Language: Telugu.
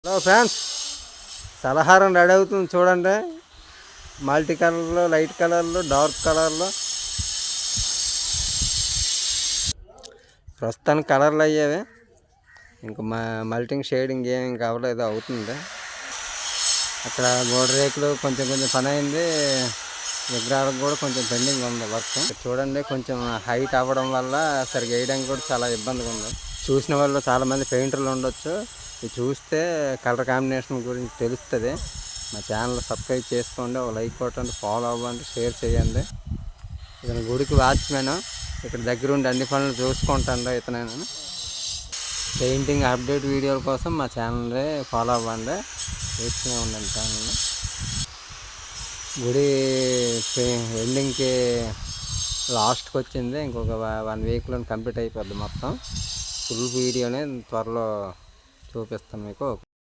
హలో ఫ్రెండ్స్, సలహారం రెడీ అవుతుంది చూడండి. మల్టీ కలర్లో, లైట్ కలర్లో, డార్క్ కలర్లో. ప్రస్తుతానికి కలర్లు అయ్యేవి, ఇంకా మల్టింగ్ షేడింగ్ ఏమి ఇంకా అవ్వలేదు, అవుతుంది. అక్కడ గోడ రేకులు కొంచెం పని అయింది. విగ్రహాలకు కూడా కొంచెం పెండింగ్ ఉంది వర్క్. చూడండి, కొంచెం హైట్ అవ్వడం వల్ల సరిగ్గా వేయడానికి కూడా చాలా ఇబ్బందిగా ఉంది. చూసిన వాళ్ళు చాలామంది పెయింటర్లు ఉండొచ్చు. ఇది చూస్తే కలర్ కాంబినేషన్ గురించి తెలుస్తుంది. మా ఛానల్ సబ్స్క్రైబ్ చేసుకోండి, ఒక లైక్ కొట్టండి, ఫాలో అవ్వండి, షేర్ చేయండి. ఇతను గుడికి వాచ్మెన్, ఇక్కడ దగ్గరుండి అన్ని పనులు చూసుకుంటాను. ఇతను పెయింటింగ్ అప్డేట్ వీడియోల కోసం మా ఛానల్ని ఫాలో అవ్వండి, చూస్తూనే ఉండండి ఛానల్ని. గుడి ఎండింగ్కి లాస్ట్కి వచ్చింది. ఇంకొక 1 వీక్లో కంప్లీట్ అయిపోద్ది మొత్తం. ఫుల్ వీడియోనే త్వరలో చూపిస్తాను మీకు.